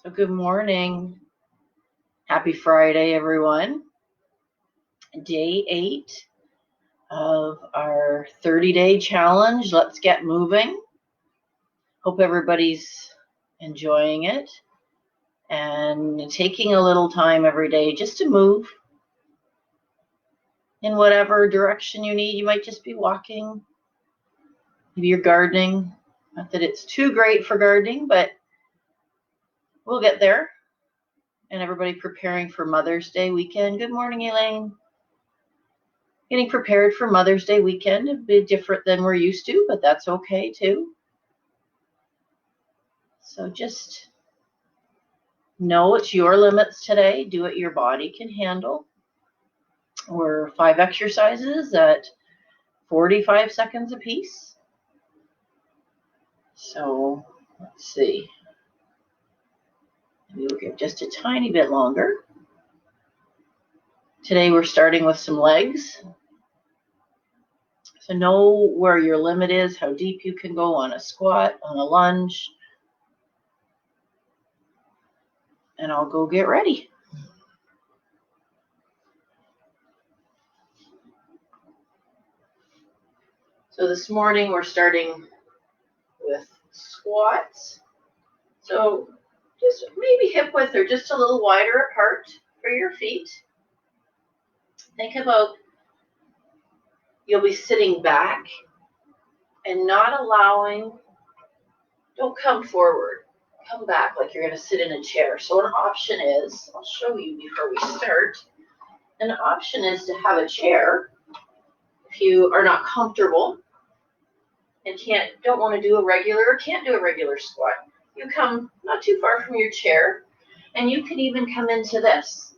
So good morning. Happy Friday, everyone. Day 8 of our 30-day challenge. Let's get moving. Hope everybody's enjoying it and taking a little time every day just to move in whatever direction you need. You might just be walking. Maybe you're gardening. Not that it's too great for gardening, but we'll get there. And everybody preparing for Mother's Day weekend. Good morning, Elaine. Getting prepared for Mother's Day weekend, a bit different than we're used to, but that's okay too. So just know it's your limits today. Do what your body can handle. We're 5 exercises at 45 seconds apiece. So let's see. Maybe we'll give just a tiny bit longer. Today we're starting with some legs. So know where your limit is, how deep you can go on a squat, on a lunge. And I'll go get ready. So this morning we're starting with squats. So just maybe hip width or just a little wider apart for your feet. Think about you'll be sitting back and not allowing, don't come forward, come back like you're going to sit in a chair. So an option is, I'll show you before we start, an option is to have a chair if you are not comfortable and don't want to do a regular or can't do a regular squat. You come not too far from your chair, and you can even come into this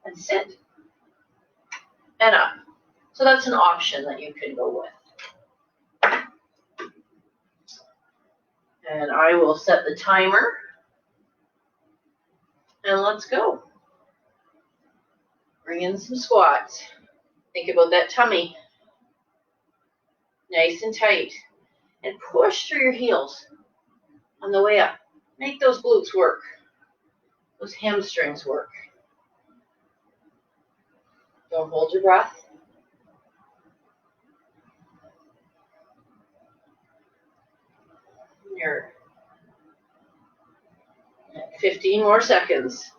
and sit and up. So that's an option that you can go with. And I will set the timer, and let's go. Bring in some squats. Think about that tummy, nice and tight, and push through your heels on the way up. Make those glutes work, those hamstrings work. Don't hold your breath. You're at 15 more seconds.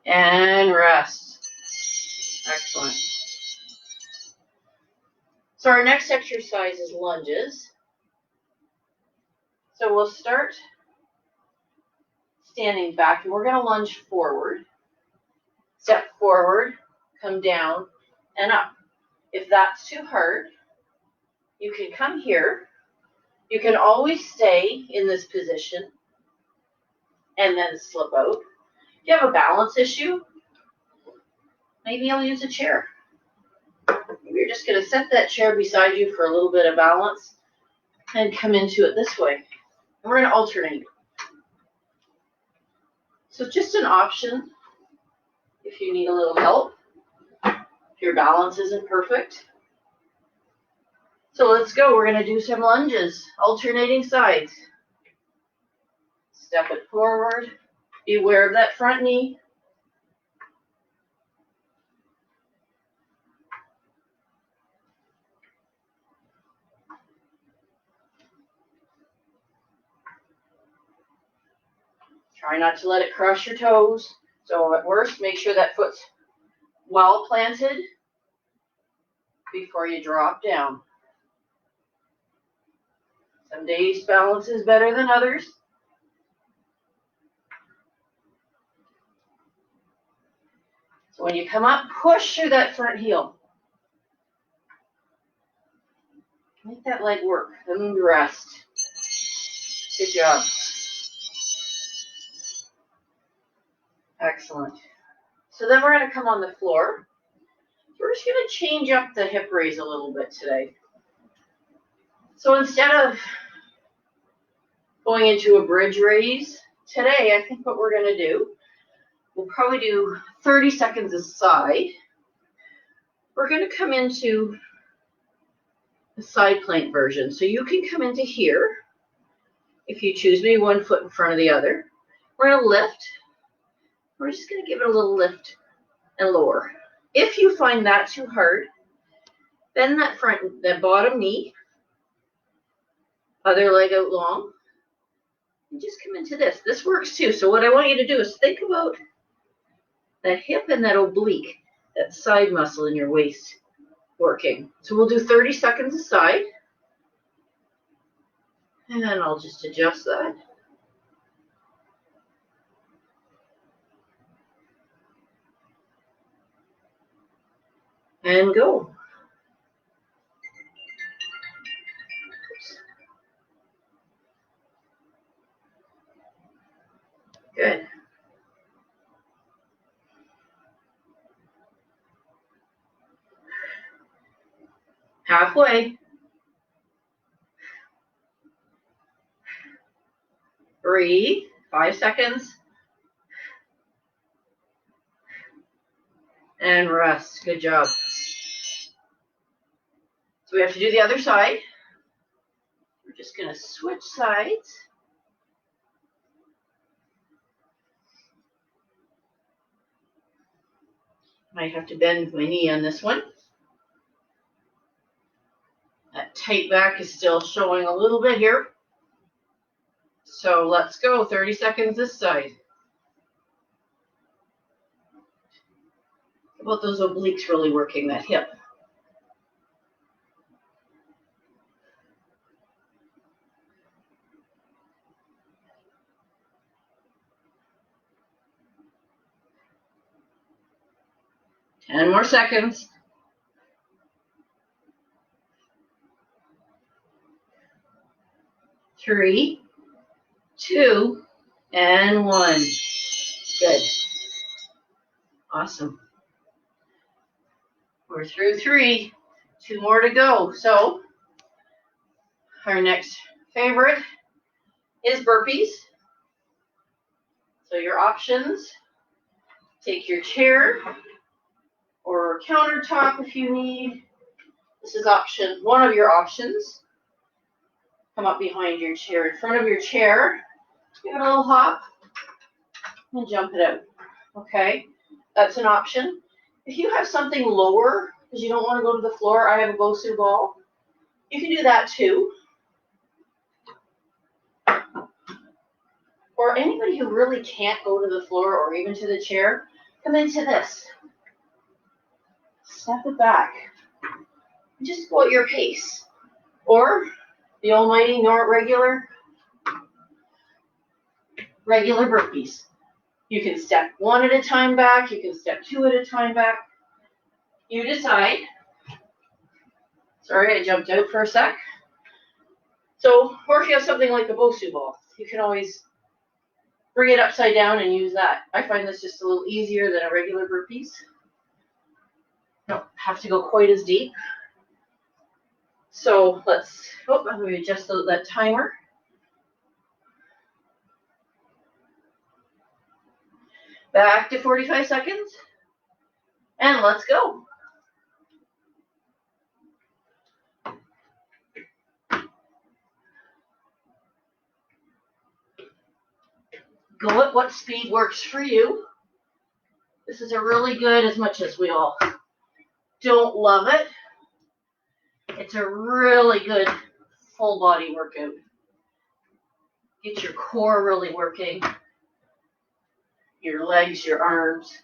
And rest. Excellent. So our next exercise is lunges. So we'll start standing back, and we're going to lunge forward. Step forward, come down, and up. If that's too hard, you can come here. You can always stay in this position and then slip out. If you have a balance issue, maybe I'll use a chair. Maybe you're just going to set that chair beside you for a little bit of balance and come into it this way. And we're going to alternate. So just an option if you need a little help, if your balance isn't perfect. So let's go. We're going to do some lunges, alternating sides. Step it forward. Be aware of that front knee. Try not to let it cross your toes. So at worst, make sure that foot's well planted before you drop down. Some days balance is better than others. So when you come up, push through that front heel. Make that leg work. Then rest. Good job. Excellent. So then we're going to come on the floor. We're just going to change up the hip raise a little bit today. So instead of going into a bridge raise, today I think what we're going to do, We'll probably do 30 seconds a side. We're going to come into the side plank version. So you can come into here if you choose, maybe one foot in front of the other. We're going to lift. We're just going to give it a little lift and lower. If you find that too hard, bend that bottom knee, other leg out long, and just come into this. This works too. So what I want you to do is think about that hip and that oblique, that side muscle in your waist working. So we'll do 30 seconds a side. And then I'll just adjust that. And go. Good. Halfway. 3, 5 seconds. And rest. Good job. So we have to do the other side. We're just going to switch sides. Might have to bend my knee on this one. That tight back is still showing a little bit here. So let's go. 30 seconds this side. How about those obliques really working, that hip? Ten more seconds. 3, 2, and 1. Good. Awesome. We're through 3. 2 more to go. So our next favorite is burpees. So your options, take your chair or countertop if you need. This is one of your options. Come up behind your chair, in front of your chair, give it a little hop, and jump it out. Okay, that's an option. If you have something lower, because you don't want to go to the floor, I have a Bosu ball. You can do that too. Or anybody who really can't go to the floor or even to the chair, come into this. Step it back. Just go at your pace. Or the almighty regular burpees. You can step 1 at a time back. You can step 2 at a time back. You decide. Sorry, I jumped out for a sec. So, or if you have something like a Bosu ball, you can always bring it upside down and use that. I find this just a little easier than a regular burpees. Don't have to go quite as deep. So let me adjust that timer. Back to 45 seconds. And let's go. Go at what speed works for you. This is a really good, as much as we all don't love it, it's a really good full body workout. Get your core really working, your legs, your arms.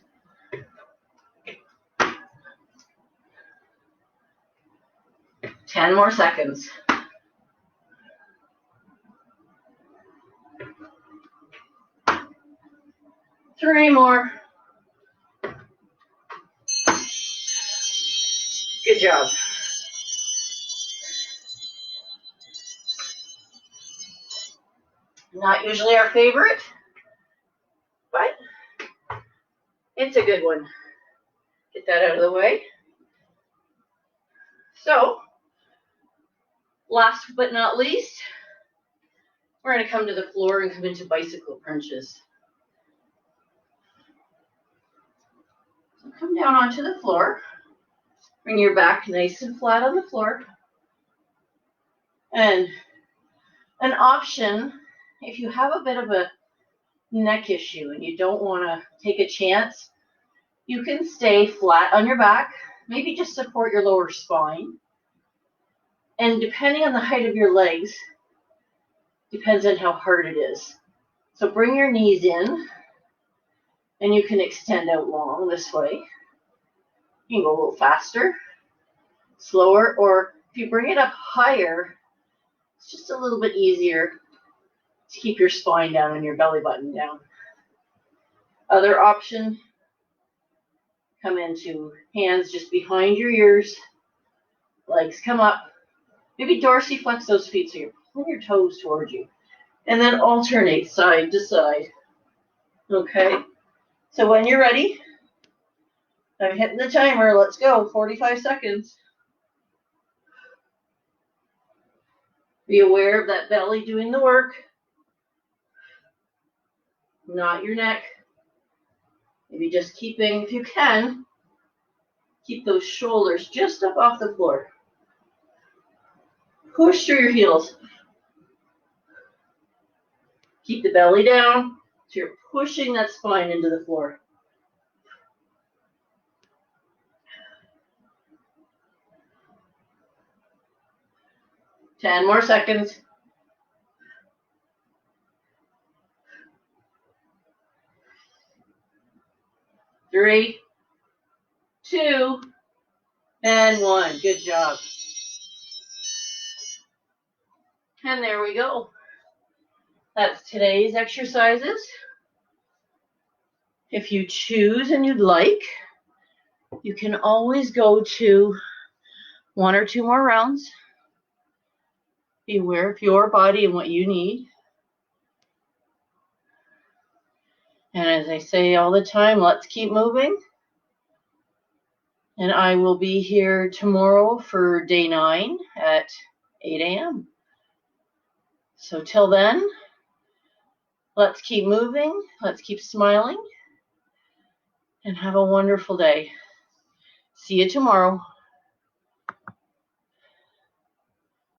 Ten more seconds. 3 more. Good job. Not usually our favorite, but it's a good one. Get that out of the way. So, last but not least, we're going to come to the floor and come into bicycle crunches. come down onto the floor. Bring your back nice and flat on the floor. And an option, if you have a bit of a neck issue and you don't want to take a chance, you can stay flat on your back, maybe just support your lower spine. And depending on the height of your legs, depends on how hard it is. So bring your knees in, and you can extend out long this way. You can go a little faster, slower, or if you bring it up higher, it's just a little bit easier to keep your spine down and your belly button down. Other option, come into hands just behind your ears, legs come up, maybe dorsiflex those feet so you're pulling your toes towards you, and then alternate side to side. Okay, so when you're ready, I'm hitting the timer, let's go, 45 seconds. Be aware of that belly doing the work, not your neck. Maybe just keeping, if you can, keep those shoulders just up off the floor. Push through your heels. Keep the belly down so you're pushing that spine into the floor. Ten more seconds. 3, 2, and 1. Good job. And there we go. That's today's exercises. If you choose and you'd like, you can always go to 1 or 2 more rounds. Be aware of your body and what you need. And as I say all the time, let's keep moving. And I will be here tomorrow for day 9 at 8 a.m. So till then, let's keep moving, let's keep smiling, and have a wonderful day. See you tomorrow.